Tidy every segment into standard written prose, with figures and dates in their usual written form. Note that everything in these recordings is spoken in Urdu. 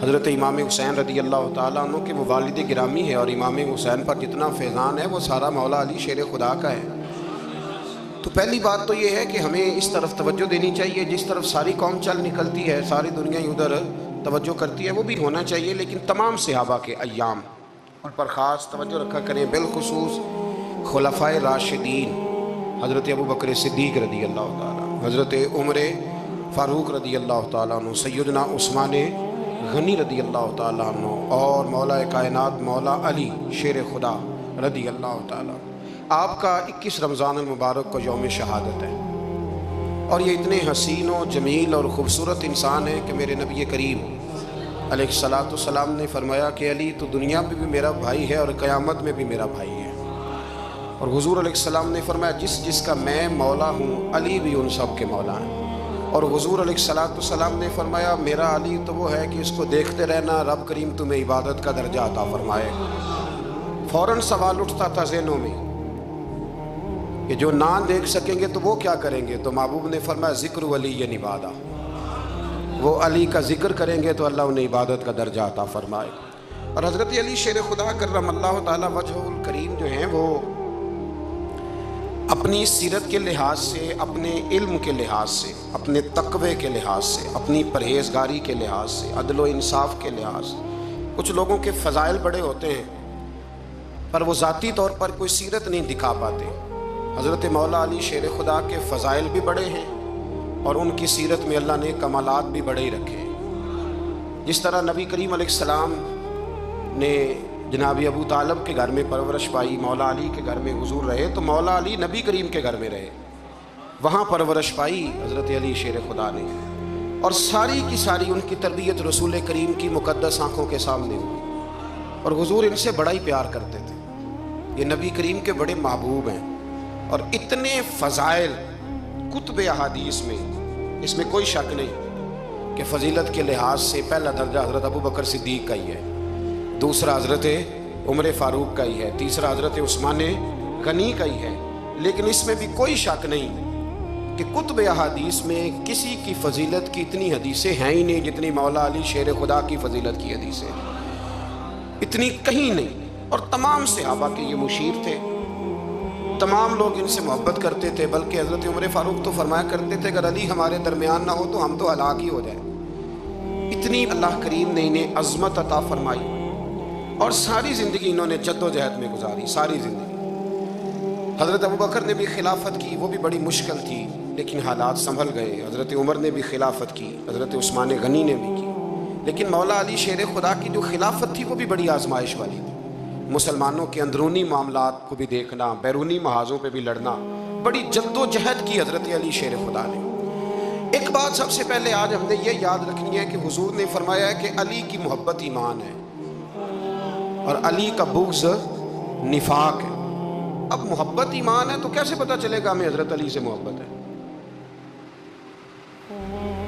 حضرت امام حسین رضی اللہ تعالیٰ عنہ کے وہ والد گرامی ہے، اور امام حسین پر جتنا فیضان ہے وہ سارا مولا علی شیر خدا کا ہے۔ تو پہلی بات تو یہ ہے کہ ہمیں اس طرف توجہ دینی چاہیے، جس طرف ساری قوم چل نکلتی ہے، ساری دنیا ہی ادھر توجہ کرتی ہے، وہ بھی ہونا چاہیے، لیکن تمام صحابہ کے ایام ان پر خاص توجہ رکھا کریں، بالخصوص خلفائے راشدین حضرت ابوبکر صدیق رضی اللہ تعالیٰ، حضرت عمر فاروق رضی اللہ تعالیٰ عنہ، سیدنا عثمان غنی رضی اللہ تعالیٰ عنہ، اور مولا کائنات مولا علی شیر خدا رضی اللہ تعالیٰ عنہ۔ آپ کا 21 رمضان المبارک کو یوم شہادت ہے، اور یہ اتنے حسین و جمیل اور خوبصورت انسان ہے کہ میرے نبی کریم علیہ الصلاۃ والسلام نے فرمایا کہ علی تو دنیا میں بھی میرا بھائی ہے اور قیامت میں بھی میرا بھائی ہے، اور حضور علیہ السلام نے فرمایا جس کا میں مولا ہوں علی بھی ان سب کے مولا ہیں، اور حضور علیہ الصلاۃ والسلام نے فرمایا میرا علی تو وہ ہے کہ اس کو دیکھتے رہنا رب کریم تمہیں عبادت کا درجہ عطا فرمائے۔ فوراً سوال اٹھتا تھا ذہنوں میں کہ جو نہ دیکھ سکیں گے تو وہ کیا کریں گے؟ تو محبوب نے فرمایا ذکر ولی عبادہ، وہ علی کا ذکر کریں گے تو اللہ انہیں عبادت کا درجہ عطا فرمائے۔ اور حضرت علی شیر خدا کرم اللہ تعالی وجہہ الکریم جو ہیں وہ اپنی سیرت کے لحاظ سے، اپنے علم کے لحاظ سے، اپنے تقوی کے لحاظ سے، اپنی پرہیزگاری کے لحاظ سے، عدل و انصاف کے لحاظ سے، کچھ لوگوں کے فضائل بڑے ہوتے ہیں پر وہ ذاتی طور پر کوئی سیرت نہیں دکھا پاتے۔ حضرت مولا علی شیر خدا کے فضائل بھی بڑے ہیں اور ان کی سیرت میں اللہ نے کمالات بھی بڑے ہی رکھے ہیں۔ جس طرح نبی کریم علیہ السلام نے جناب ابو طالب کے گھر میں پرورش پائی، مولا علی کے گھر میں حضور رہے، تو مولا علی نبی کریم کے گھر میں رہے، وہاں پرورش پائی حضرت علی شیر خدا نے، اور ساری کی ساری ان کی تربیت رسول کریم کی مقدس آنکھوں کے سامنے ہوئی، اور حضور ان سے بڑا ہی پیار کرتے تھے۔ یہ نبی کریم کے بڑے محبوب ہیں، اور اتنے فضائل کتب احادیث میں، اس میں کوئی شک نہیں کہ فضیلت کے لحاظ سے پہلا درجہ حضرت ابوبکر صدیق کا ہی ہے، دوسرا حضرت عمر فاروق کا ہی ہے، تیسرا حضرت عثمان غنی کا ہی ہے، لیکن اس میں بھی کوئی شک نہیں کہ کتب احادیث میں کسی کی فضیلت کی اتنی حدیثیں ہیں ہی نہیں جتنی مولا علی شیر خدا کی فضیلت کی حدیثیں، اتنی کہیں نہیں۔ اور تمام صحابہ کے یہ مشیر تھے، تمام لوگ ان سے محبت کرتے تھے، بلکہ حضرت عمر فاروق تو فرمایا کرتے تھے اگر علی ہمارے درمیان نہ ہو تو ہم تو ہلاک ہی ہو جائیں۔ اتنی اللہ کریم نے انہیں عظمت عطا فرمائی، اور ساری زندگی انہوں نے جد و جہد میں گزاری، ساری زندگی۔ حضرت ابوبکر نے بھی خلافت کی، وہ بھی بڑی مشکل تھی لیکن حالات سنبھل گئے۔ حضرت عمر نے بھی خلافت کی، حضرت عثمان غنی نے بھی کی، لیکن مولا علی شیر خدا کی جو خلافت تھی وہ بھی بڑی آزمائش والی تھی۔ مسلمانوں کے اندرونی معاملات کو بھی دیکھنا، بیرونی محاذوں پہ بھی لڑنا، بڑی جد و جہد کی حضرت علی شیر خدا نے۔ ایک بات سب سے پہلے آج ہم نے یہ یاد رکھنی ہے کہ حضور نے فرمایا ہے کہ علی کی محبت ایمان ہے اور علی کا بغض نفاق ہے۔ اب محبت ایمان ہے تو کیسے پتہ چلے گا ہمیں حضرت علی سے محبت ہے؟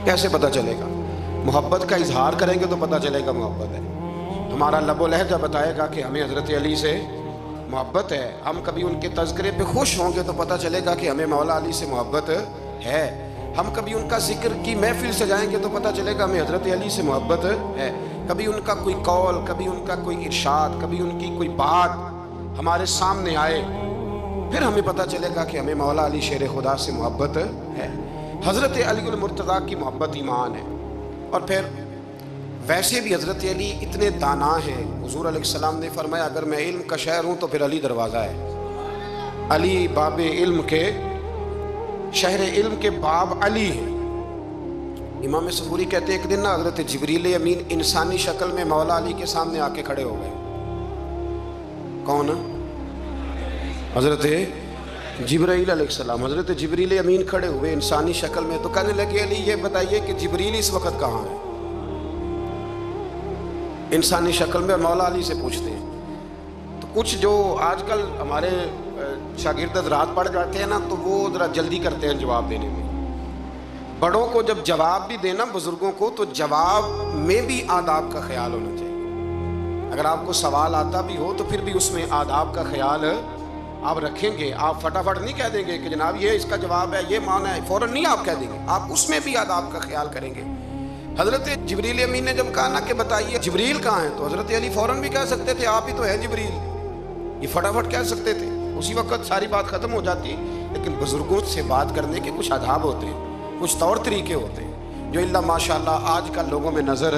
کیسے پتہ چلے گا؟ محبت کا اظہار کریں گے تو پتہ چلے گا محبت ہے، ہمارا لب و لہجہ بتائے گا کہ ہمیں حضرت علی سے محبت ہے، ہم کبھی ان کے تذکرے پہ خوش ہوں گے تو پتہ چلے گا کہ ہمیں مولا علی سے محبت ہے، ہم کبھی ان کا ذکر کی محفل سے جائیں گے تو پتہ چلے گا ہمیں حضرت علی سے محبت ہے، کبھی ان کا کوئی قول، کبھی ان کا کوئی ارشاد، کبھی ان کی کوئی بات ہمارے سامنے آئے، پھر ہمیں پتہ چلے گا کہ ہمیں مولا علی شیر خدا سے محبت ہے۔ حضرت علی المرتضیٰ کی محبت ایمان ہے۔ اور پھر ویسے بھی حضرت علی اتنے دانا ہیں، حضور علیہ السلام نے فرمایا اگر میں علم کا شہر ہوں تو پھر علی دروازہ ہے، علی باب علم کے، شہر علم کے باب علی ہے۔ امام صبوری کہتے ہیں ایک دن نا حضرت جبریل امین انسانی شکل میں مولا علی کے سامنے آ کے کھڑے ہو گئے۔ کون؟ حضرت جبرائیل علیہ السلام، حضرت جبریل امین کھڑے ہوئے انسانی شکل میں، تو کہنے لگے علی یہ بتائیے کہ جبریل اس وقت کہاں ہے؟ انسانی شکل میں مولا علی سے پوچھتے ہیں۔ تو کچھ جو آج کل ہمارے شاگرد حضرات پڑھ جاتے ہیں نا تو وہ ذرا جلدی کرتے ہیں جواب دینے میں۔ بڑوں کو جب جواب بھی دینا بزرگوں کو تو جواب میں بھی آداب کا خیال ہونا چاہیے۔ اگر آپ کو سوال آتا بھی ہو تو پھر بھی اس میں آداب کا خیال آپ رکھیں گے، آپ فٹافٹ نہیں کہہ دیں گے کہ جناب یہ اس کا جواب ہے، یہ معنی ہے، فوراً نہیں آپ کہہ دیں گے، آپ اس میں بھی آداب کا خیال کریں گے۔ حضرت جبریل امین نے جب کہا نا کہ بتائیے جبریل کہاں ہیں، تو حضرت علی فوراً بھی کہہ سکتے تھے آپ ہی تو ہیں جبریل، یہ فٹافٹ کہہ سکتے تھے، اسی وقت ساری بات ختم ہو جاتی۔ لیکن بزرگوں سے بات کرنے کے کچھ آداب ہوتے ہیں، کچھ طور طریقے ہوتے ہیں جو اللہ ماشاءاللہ آج کل لوگوں میں نظر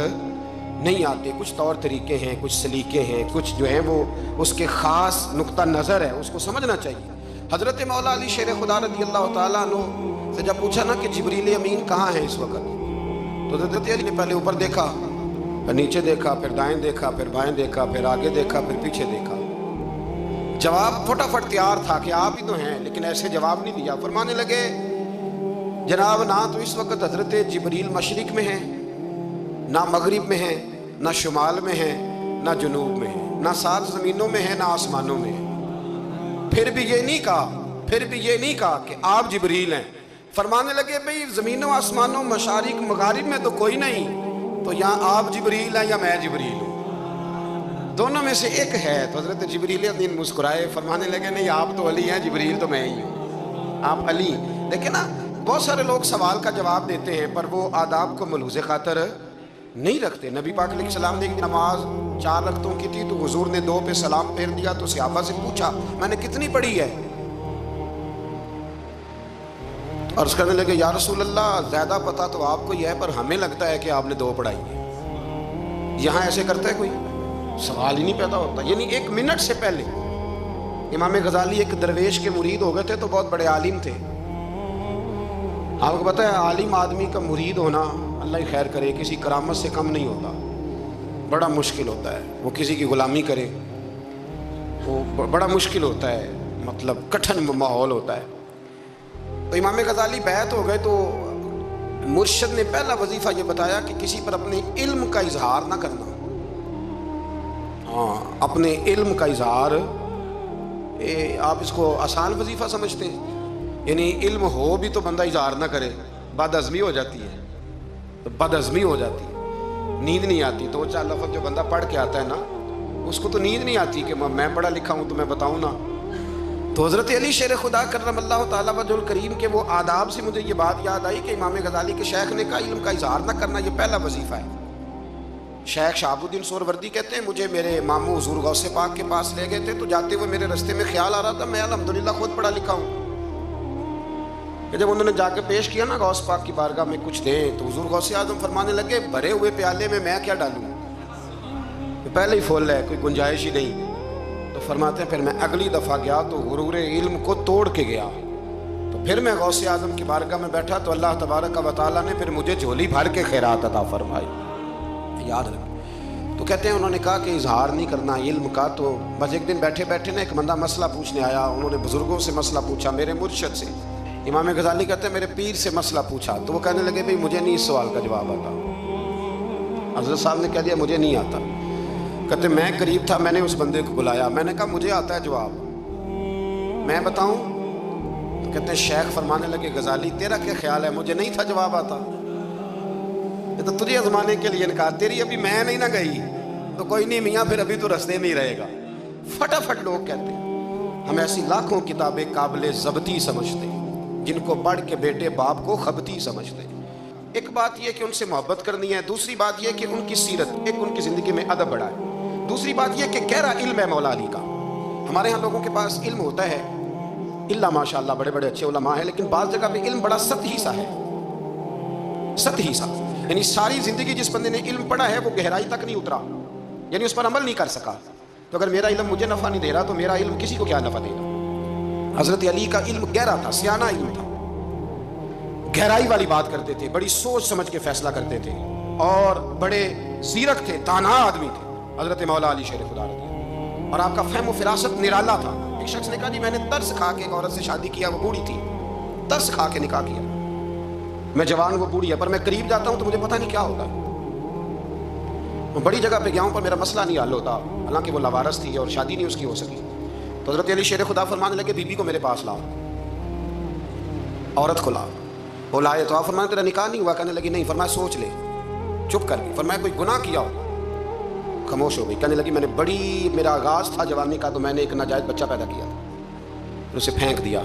نہیں آتے۔ کچھ طور طریقے ہیں، کچھ سلیقے ہیں، کچھ جو ہیں وہ اس کے خاص نقطہ نظر ہے، اس کو سمجھنا چاہیے۔ حضرت مولا علی شیر خدا رضی اللہ تعالیٰ عنہ سے جب پوچھا نا کہ جبریل امین کہاں ہیں اس وقت، تو حضرت علی نے پہلے اوپر دیکھا، پھر نیچے دیکھا، پھر دائیں دیکھا، پھر بائیں دیکھا، پھر آگے دیکھا، پھر پیچھے دیکھا۔ جواب فٹافٹ تیار تھا کہ آپ ہی تو ہیں، لیکن ایسے جواب نہیں دیا۔ فرمانے لگے جناب نہ تو اس وقت حضرت جبریل مشرق میں ہیں، نہ مغرب میں ہیں، نہ شمال میں ہیں، نہ جنوب میں ہیں، نہ سات زمینوں میں ہیں، نہ آسمانوں میں ہیں۔ پھر بھی یہ نہیں کہا کہ آپ جبریل ہیں۔ فرمانے لگے بھئی زمینوں آسمانوں مشارق مغارب میں تو کوئی نہیں، تو یہاں آپ جبریل ہیں یا میں جبریل ہوں، دونوں میں سے ایک ہے۔ تو حضرت جبریل امین مسکرائے، فرمانے لگے نہیں آپ تو علی ہیں، جبریل تو میں ہی ہوں، آپ علی۔ دیکھیں نا بہت سارے لوگ سوال کا جواب دیتے ہیں پر وہ آداب کو ملحوظ خاطر نہیں رکھتے۔ نبی پاک علیہ السلام نے ایک نماز 4 رکعتوں کی تھی، تو حضور نے 2 پہ سلام پھیر دیا، تو صحابہ سے پوچھا میں نے کتنی پڑھی ہے؟ عرض کرنے لگے یا رسول اللہ زیادہ پتہ تو آپ کو ہی ہے، پر ہمیں لگتا ہے کہ آپ نے 2 پڑھائی ہے۔ یہاں ایسے کرتا ہے کوئی؟ سوال ہی نہیں پیدا ہوتا۔ یعنی 1 منٹ سے پہلے امام غزالی ایک درویش کے مرید ہو گئے تھے، تو بہت بڑے عالم تھے۔ آپ کو پتہ ہے عالم آدمی کا مرید ہونا اللہ ہی خیر کرے کسی کرامت سے کم نہیں ہوتا، بڑا مشکل ہوتا ہے۔ وہ کسی کی غلامی کرے وہ بڑا مشکل ہوتا ہے، مطلب کٹھن ماحول ہوتا ہے۔ تو امام غزالی بیعت ہو گئے، تو مرشد نے پہلا وظیفہ یہ بتایا کہ کسی پر اپنے علم کا اظہار نہ کرنا۔ ہاں اپنے علم کا اظہار، آپ اس کو آسان وظیفہ سمجھتے ہیں؟ یعنی علم ہو بھی تو بندہ اظہار نہ کرے، بد ہضمی ہو جاتی ہے، تو بد ہضمی ہو جاتی ہے، نیند نہیں آتی۔ تو وہ 4 لفظ جو بندہ پڑھ کے آتا ہے نا، اس کو تو نیند نہیں آتی کہ میں پڑھا لکھا ہوں تو میں بتاؤں نا۔ تو حضرت علی شیر خدا کرم اللہ تعالیٰ وجہ الکریم کے وہ آداب سے مجھے یہ بات یاد آئی کہ امام غزالی کے شیخ نے کہا علم کا اظہار نہ کرنا یہ پہلا وظیفہ ہے۔ شیخ شہاب الدین سہروردی کہتے ہیں مجھے میرے ماموں حضور غوث پاک کے پاس لے گئے تھے، تو جاتے ہوئے میرے رستے میں خیال آ رہا تھا میں الحمدللہ خود پڑھا لکھا ہوں، کہ جب انہوں نے جا کے پیش کیا نا غوث پاک کی بارگاہ میں کچھ دیں، تو حضور غوث اعظم فرمانے لگے بھرے ہوئے پیالے میں کیا ڈالوں، پہلے ہی فل ہے، کوئی گنجائش ہی نہیں۔ تو فرماتے ہیں پھر میں اگلی دفعہ گیا تو غرور علم کو توڑ کے گیا، تو پھر میں غوث اعظم کی بارگاہ میں بیٹھا تو اللہ تبارک و تعالیٰ نے پھر مجھے جھولی بھر کے خیرات عطا فرمائی۔ یاد رکھ۔ تو کہتے ہیں انہوں نے کہا کہ اظہار نہیں کرنا علم کا۔ تو بس ایک دن بیٹھے بیٹھے نا ایک بندہ مسئلہ پوچھنے آیا، انہوں نے بزرگوں سے مسئلہ پوچھا، میرے مرشد سے۔ امام غزالی کہتے ہیں میرے پیر سے مسئلہ پوچھا، تو وہ کہنے لگے بھئی مجھے نہیں اس سوال کا جواب آتا۔ حضرت صاحب نے کہہ دیا مجھے نہیں آتا۔ کہتے میں قریب تھا، میں نے اس بندے کو بلایا، میں نے کہا مجھے آتا ہے جواب، میں بتاؤں؟ تو کہتے ہیں شیخ فرمانے لگے غزالی تیرا کیا خیال ہے مجھے نہیں تھا جواب آتا؟ یہ تو تجھے آزمانے کے لیے کہا، تیری ابھی میں نہیں نہ گئی تو کوئی نہیں میاں، پھر ابھی تو رستے میں ہی رہے گا۔ فٹافٹ لوگ کہتے ہیں ہم ایسی لاکھوں کتابیں قابل ضبطی سمجھتے ہیں جن کو پڑھ کے بیٹے باپ کو خبتی سمجھتے ہیں۔ ایک بات یہ کہ ان سے محبت کرنی ہے، دوسری بات یہ کہ ان کی سیرت، ایک ان کی زندگی میں ادب بڑھا ہے، دوسری بات یہ کہ گہرا علم ہے مولا علی کا۔ ہمارے ہاں لوگوں کے پاس علم ہوتا ہے، اللہ ماشاءاللہ بڑے بڑے اچھے علماء ہیں، لیکن بعض جگہ پہ علم بڑا سطحی سا ہے، سطحی سا، یعنی ساری زندگی جس بندے نے علم پڑھا ہے وہ گہرائی تک نہیں اترا، یعنی اس پر عمل نہیں کر سکا۔ تو اگر میرا علم مجھے نفع نہیں دے رہا تو میرا علم کسی کو کیا نفع دے گا؟ حضرت علی کا علم گہرا تھا، سیانہ علم تھا، گہرائی والی بات کرتے تھے، بڑی سوچ سمجھ کے فیصلہ کرتے تھے، اور بڑے زیرک تھے، دانا آدمی تھے حضرت مولا علی شیر خدا رضی اللہ۔ اور آپ کا فہم و فراست نرالا تھا۔ ایک شخص نے کہا جی میں نے ترس کھا کے ایک عورت سے شادی کیا، وہ بوڑھی تھی، ترس کھا کے نکاح کیا، میں جوان وہ بوڑھی ہے، پر میں قریب جاتا ہوں تو مجھے پتہ نہیں کیا ہوتا ہے، میں بڑی جگہ پہ گیا ہوں پر میرا مسئلہ نہیں حل ہوتا، حالانکہ وہ لاوارث تھی اور شادی نہیں اس کی ہو سکی۔ تو حضرت علی شیر خدا فرمانے لگے بی بی کو میرے پاس لاؤ، عورت کو لاؤ۔ وہ لائے تو آپ فرمانے تیرا نکاح نہیں ہوا؟ کہنے لگی نہیں۔ فرمایا سوچ لے، چپ کر کے۔ فرمایا کوئی گناہ کیا ہو؟ خاموش ہو گئی۔ کہنے لگی میں نے میرا آغاز تھا جوانی کا تو میں نے ایک ناجائز بچہ پیدا کیا تھا، پھر اسے پھینک دیا،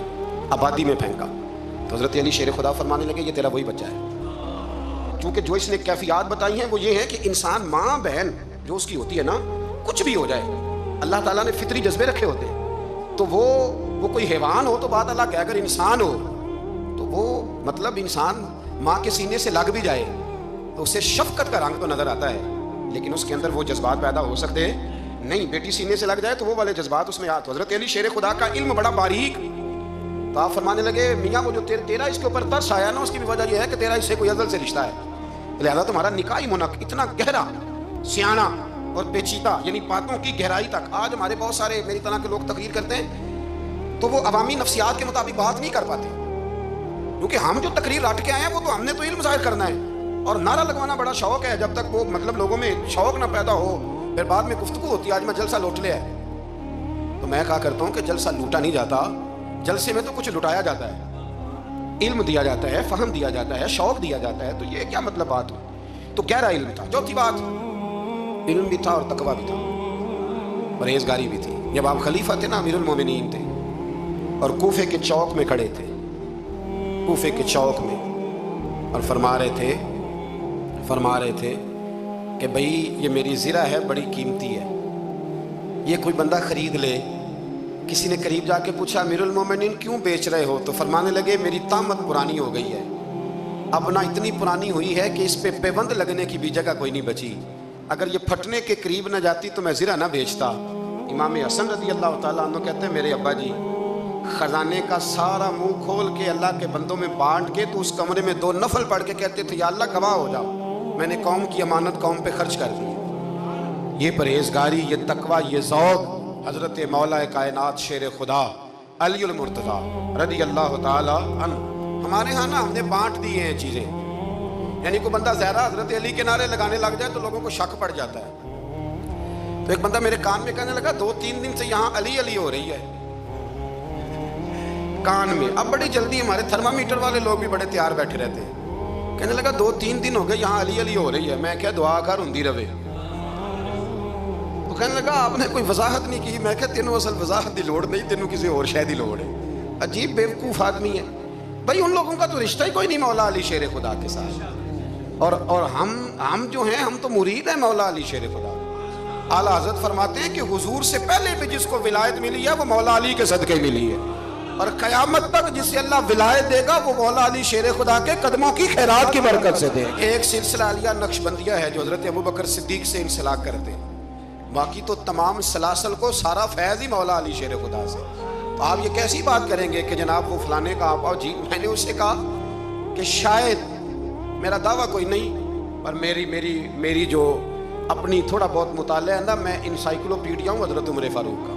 آبادی میں پھینکا۔ تو حضرت علی شیر خدا فرمانے لگے یہ تیرا وہی بچہ ہے، چونکہ جو اس نے کیفیات بتائی ہیں وہ یہ ہے کہ انسان ماں بہن جو اس کی ہوتی ہے نا، کچھ بھی ہو جائے، اللہ تعالیٰ نے فطری جذبے رکھے ہوتے ہیں، تو وہ کوئی حیوان ہو تو بات اللہ کہ اگر انسان ہو تو وہ مطلب انسان ماں کے سینے سے لگ بھی جائے تو اسے شفقت کا رنگ تو نظر آتا ہے، لیکن اس کے اندر وہ جذبات پیدا ہو سکتے ہیں نہیں۔ بیٹی سینے سے لگ جائے تو وہ والے جذبات اس میں آتے۔ حضرت علی شیر خدا کا علم بڑا باریک، تو آپ فرمانے لگے میاں وہ جو تیرا اس کے اوپر ترس آیا نا، اس کی بھی وجہ یہ ہے کہ تیرا اس سے کوئی ازل سے رشتہ ہے، لہذا تمہارا نکاحی منق اتنا گہرا، سیانا اور پیچیدہ، یعنی باتوں کی گہرائی تک۔ آج ہمارے بہت سارے میری طرح کے لوگ تقریر کرتے ہیں تو وہ عوامی نفسیات کے مطابق بات نہیں کر پاتے، کیونکہ ہم جو تقریر رٹ کے آئے ہیں وہ تو ہم نے تو علم ظاہر کرنا ہے، اور نعرہ لگوانا بڑا شوق ہے، جب تک وہ مطلب لوگوں میں شوق نہ پیدا ہو پھر بعد میں گفتگو ہوتی ہے آج میں جلسہ لوٹ لیا ہے۔ تو میں کہا کرتا ہوں کہ جلسہ لوٹا نہیں جاتا، جلسے میں تو کچھ لٹایا جاتا ہے، علم دیا جاتا ہے، فہم دیا جاتا ہے، شوق دیا جاتا ہے، تو یہ کیا مطلب بات ہو؟ تو گہرا علم تھا۔ چوتھی بات، علم بھی تھا اور تقویٰ بھی تھا، پرہیزگاری بھی تھی۔ جب آپ خلیفہ تھے نا، امیر المومنین تھے، اور کوفے کے چوک میں کھڑے تھے، کوفے کے چوک میں، اور فرما رہے تھے کہ بھئی یہ میری زرہ ہے، بڑی قیمتی ہے، یہ کوئی بندہ خرید لے۔ کسی نے قریب جا کے پوچھا امیر المومنین کیوں بیچ رہے ہو؟ تو فرمانے لگے میری طامت پرانی ہو گئی ہے، اب نہ اتنی پرانی ہوئی ہے کہ اس پہ پیوند لگنے کی بھی جگہ کوئی نہیں بچی، اگر یہ پھٹنے کے قریب نہ جاتی تو میں زرہ نہ بیچتا۔ امام حسن رضی اللہ تعالیٰ عنہ کہتے ہیں میرے ابا جی خزانے کا سارا منہ کھول کے اللہ کے بندوں میں بانٹ کے تو اس کمرے میں 2 نفل پڑھ کے کہتے تھے یا اللہ گواہ ہو جاؤ میں نے قوم کی امانت قوم پہ خرچ کر دی۔ یہ پرہیزگاری، یہ تقویٰ، یہ ذوق حضرت مولا کائنات شیر خدا علی المرتضیٰ رضی اللہ تعالیٰ عنہ۔ ہمارے ہاں نا ہم نے بانٹ دی ہیں چیزیں، یعنی کوئی بندہ زہرا حضرت علی کے نعرے لگانے لگ جائے تو لوگوں کو شک پڑ جاتا ہے۔ تو ایک بندہ میرے کان میں کہنے لگا 2-3 دن سے یہاں علی علی ہو رہی ہے کان میں۔ اب بڑی جلدی ہمارے تھرمامیٹر والے لوگ بھی بڑے تیار بیٹھے رہتے ہیں، کہنے لگا 2-3 دن ہو گئے یہاں علی علی ہو رہی ہے۔ میں کہا دعا کر ہندی روے۔ تو کہنے لگا آپ نے کوئی وضاحت نہیں کی۔ میں کہا تینوں اصل وضاحت دی لوڑ نہیں، تینوں کسی اور شے دی لوڑ ہے۔ عجیب بیوقوف آدمی ہے بھائی، ان لوگوں کا تو رشتہ ہی کوئی نہیں مولا علی شیر خدا کے ساتھ، اور ہم جو ہیں ہم تو مرید ہیں مولا علی شیر خدا۔ اعلیٰ حضرت فرماتے ہیں کہ حضور سے پہلے بھی جس کو ولایت ملی ہے وہ مولا علی کے صدقے ملی ہے، اور قیامت تک جسے اللہ ولایت دے گا وہ مولا علی شیر خدا کے قدموں کی خیرات کی برکت سے دے۔ ایک سلسلہ علیہ نقشبندیہ ہے جو حضرت ابوبکر صدیق سے انسلاک کرتے ہیں، باقی تو تمام سلاسل کو سارا فیض ہی مولا علی شیر خدا سے۔ تو آپ یہ کیسی بات کریں گے کہ جناب وہ فلانے کا آپ؟ جی میں نے اس سے کہا کہ شاید میرا دعویٰ کوئی نہیں، پر میری جو اپنی تھوڑا بہت مطالعہ ہے نا، میں انسائکلوپیڈیا ہوں حضرت عمر فاروق کا،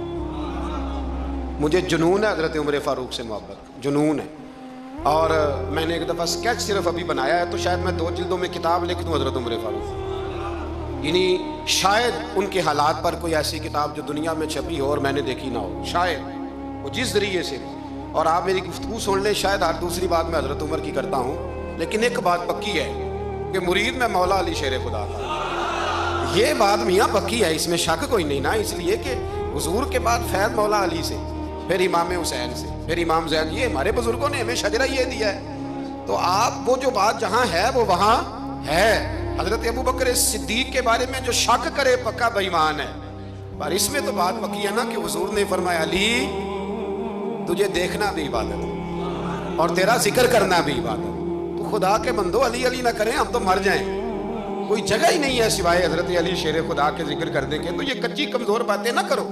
مجھے جنون ہے حضرت عمر فاروق سے محبت، جنون ہے۔ اور میں نے ایک دفعہ سکیچ صرف ابھی بنایا ہے، تو شاید میں 2 جلدوں میں کتاب لکھ دوں حضرت عمر فاروق، یعنی شاید ان کے حالات پر کوئی ایسی کتاب جو دنیا میں چھپی ہو اور میں نے دیکھی نہ ہو، شاید وہ جس ذریعے سے۔ اور آپ میری گفتگو سن لیں، شاید ہر دوسری بات میں حضرت عمر کی کرتا ہوں، لیکن ایک بات پکی ہے کہ مرید میں مولا علی شیر خدا تھا، یہ بات میاں پکی ہے، اس میں شک کوئی نہیں نا، اس لیے کہ حضور کے بعد فیض مولا علی سے، پھر امام حسین سے، پھر امام زین، یہ ہمارے بزرگوں نے ہمیں شجرہ یہ دیا ہے۔ تو آپ وہ جو بات جہاں ہے وہ وہاں ہے۔ حضرت ابوبکر صدیق کے بارے میں جو شک کرے پکا بے ایمان ہے، پر اس میں تو بات پکی ہے نا کہ حضور نے فرمایا علی تجھے دیکھنا بھی عبادت ہے اور تیرا ذکر کرنا بھی عبادت۔ تو خدا کے بندو علی علی نہ کریں، ہم تو مر جائیں، کوئی جگہ ہی نہیں ہے سوائے حضرت علی شیر خدا کے ذکر کرنے کے۔ تو یہ کچی کمزور باتیں نہ کرو،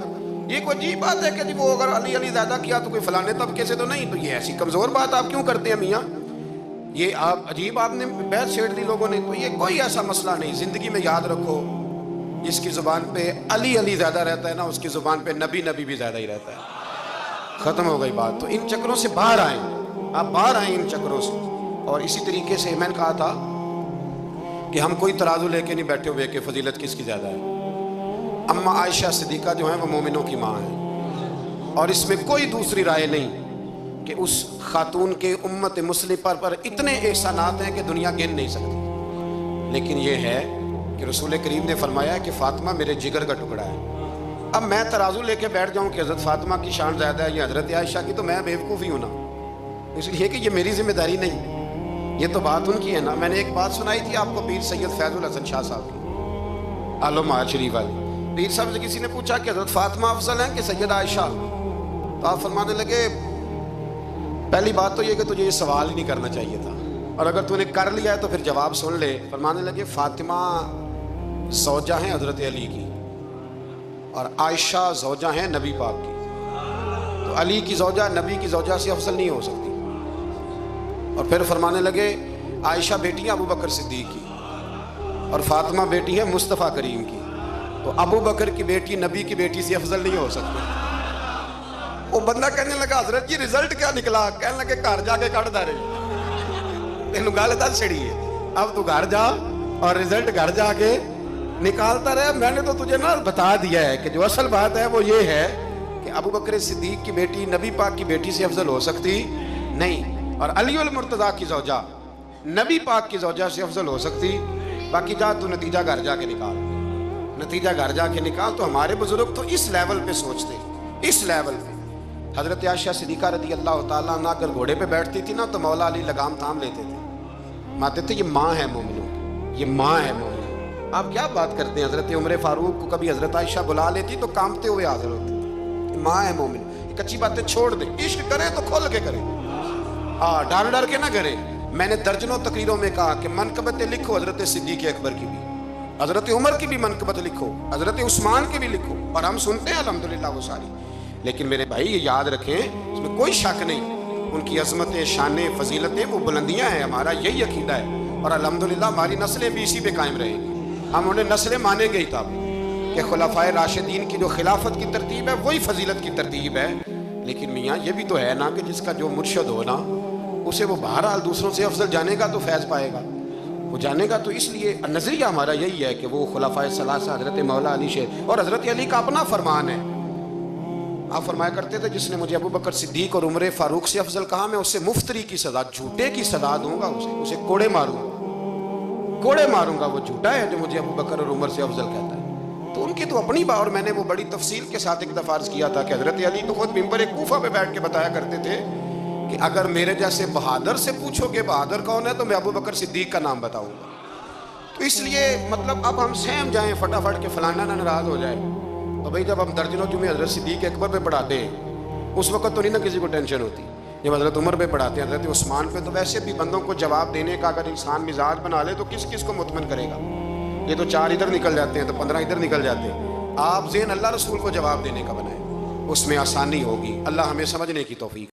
یہ کوئی عجیب بات ہے کہ جی وہ اگر علی علی زیادہ کیا تو کوئی فلانے طبقے سے تو نہیں، تو یہ ایسی کمزور بات آپ کیوں کرتے ہیں میاں؟ یہ آپ عجیب آپ نے بحث چھیڑ دی لوگوں نے۔ تو یہ کوئی ایسا مسئلہ نہیں، زندگی میں یاد رکھو جس کی زبان پہ علی علی زیادہ رہتا ہے نا، اس کی زبان پہ نبی نبی بھی زیادہ ہی رہتا ہے۔ ختم ہو گئی بات۔ تو ان چکروں سے باہر آئیں، آپ باہر آئیں ان چکروں سے۔ اور اسی طریقے سے میں نے کہا تھا کہ ہم کوئی ترازو لے کے نہیں بیٹھے ہوئے کہ فضیلت کس کی زیادہ ہے۔ اماں عائشہ صدیقہ جو ہیں وہ مومنوں کی ماں ہیں، اور اس میں کوئی دوسری رائے نہیں کہ اس خاتون کے امت مسلمہ پر اتنے احسانات ہیں کہ دنیا گن نہیں سکتی، لیکن یہ ہے کہ رسول کریم نے فرمایا کہ فاطمہ میرے جگر کا ٹکڑا ہے۔ اب میں ترازو لے کے بیٹھ جاؤں کہ حضرت فاطمہ کی شان زیادہ ہے یا حضرت عائشہ کی، تو میں بیوقوف ہی ہوں نا، اس لیے کہ یہ میری ذمہ داری نہیں۔ یہ تو بات ان کی ہے نا. میں نے ایک بات سنائی تھی آپ کو پیر سید فیض الحسن شاہ صاحب کی، عالم محل شریف والی. پیر صاحب سے کسی نے پوچھا کہ حضرت فاطمہ افضل ہیں کہ سیدہ عائشہ؟ تو آپ فرمانے لگے پہلی بات تو یہ کہ تجھے یہ سوال ہی نہیں کرنا چاہیے تھا، اور اگر تو نے کر لیا ہے تو پھر جواب سن لے. فرمانے لگے فاطمہ زوجہ ہیں حضرت علی کی، اور عائشہ زوجہ ہیں نبی پاک کی. تو علی کی زوجہ نبی کی زوجہ سے افضل نہیں ہو سکتی. اور پھر فرمانے لگے عائشہ بیٹی ہے ابو بکر صدیق کی، اور فاطمہ بیٹی ہے مصطفیٰ کریم کی. تو ابو بکر کی بیٹی نبی کی بیٹی سے افضل نہیں ہو سکتی. وہ بندہ کہنے لگا حضرت جی رزلٹ کیا نکلا؟ کہنے لگے گھر جا کے کٹ دے تینوں گل دس چھڑی ہے، اب تو گھر جا اور رزلٹ گھر جا کے نکالتا رہے. میں نے تو تجھے نا بتا دیا ہے کہ جو اصل بات ہے وہ یہ ہے کہ ابو بکر صدیق کی بیٹی نبی پاک کی بیٹی سے افضل ہو سکتی نہیں، اور علی المرتضیٰ کی زوجہ نبی پاک کی زوجہ سے افضل ہو سکتی. باقی جا تو نتیجہ گھر جا کے نکال، نتیجہ گھر جا کے نکال. تو ہمارے بزرگ تو اس لیول پہ سوچتے، اس لیول پہ. حضرت عائشہ صدیقہ رضی اللہ تعالیٰ عنہ اگر گھوڑے پہ بیٹھتی تھی نا تو مولا علی لگام تھام لیتے تھے، مانتے تھے یہ ماں ہے مومنوں کی، یہ ماں ہے مومنوں. آپ کیا بات کرتے ہیں؟ حضرت عمر فاروق کو کبھی حضرت عائشہ بلا لیتی تو کانپتے ہوئے حاضر ہوتے. ماں ہے مومن. یہ کچی باتیں چھوڑ دیں، عشق کرے تو کھول کے کرے، ڈر ڈر کے نہ کرے. میں نے درجنوں تقریروں میں کہا کہ منقبتیں لکھو حضرت صدیق اکبر کی بھی، حضرت عمر کی بھی منقبت لکھو، حضرت عثمان کی بھی لکھو، اور ہم سنتے ہیں الحمدللہ وہ ساری. لیکن میرے بھائی یہ یاد رکھیں، اس میں کوئی شک نہیں، ان کی عظمتیں، شانیں، فضیلتیں وہ بلندیاں ہیں. ہمارا یہی عقیدہ ہے، اور الحمدللہ ہماری نسلیں بھی اسی پہ قائم رہیں گی. ہم انہیں نسلیں مانیں گے ہی تب کہ خلفائے راشدین کی جو خلافت کی ترتیب ہے وہی فضیلت کی ترتیب ہے. لیکن میاں یہ بھی تو ہے نا کہ جس کا جو مرشد ہو نا اسے وہ بہرحال دوسروں سے افضل جانے گا تو فیض پائے گا، وہ جانے گا. تو اس لیے نظریہ ہمارا یہی ہے کہ وہ خلفائے ثلاثہ حضرت مولا علی شیر اور حضرت علی کا اپنا فرمان ہے. آپ فرمایا کرتے تھے جس نے مجھے ابو بکر صدیق اور عمر فاروق سے افضل کہا میں اسے مفتری کی سزا، جھوٹے کی سزا دوں گا، اسے کوڑے ماروں گا. وہ جھوٹا ہے جو مجھے ابو بکر اور عمر سے افضل کہتا ہے. تو ان کی تو اپنی بات، اور میں نے وہ بڑی تفصیل کے ساتھ ایک دفعہ عرض کیا تھا کہ حضرت علی تو خود منبر کوفہ پہ بیٹھ کے بتایا کرتے تھے کہ اگر میرے جیسے بہادر سے پوچھو کہ بہادر کون ہے تو میں ابو بکر صدیق کا نام بتاؤں گا. تو اس لیے مطلب اب ہم سہم جائیں فٹافٹ کہ فلانا نہ ناراض ہو جائے. تو بھائی جب ہم درجنوں جمعے حضرت صدیق اکبر پہ پڑھاتے ہیں اس وقت تو نہیں نا کسی کو ٹینشن ہوتی. جب حضرت عمر پہ پڑھاتے ہیں، حضرت عثمان پہ، تو ویسے بھی بندوں کو جواب دینے کا اگر انسان مزاج بنا لے تو کس کس کو مطمئن کرے گا؟ یہ تو 4 ادھر نکل جاتے ہیں تو 15 ادھر نکل جاتے ہیں. آپ ذہن اللہ رسول کو جواب دینے کا بنائیں، اس میں آسانی ہوگی. اللہ ہمیں سمجھنے کی توفیق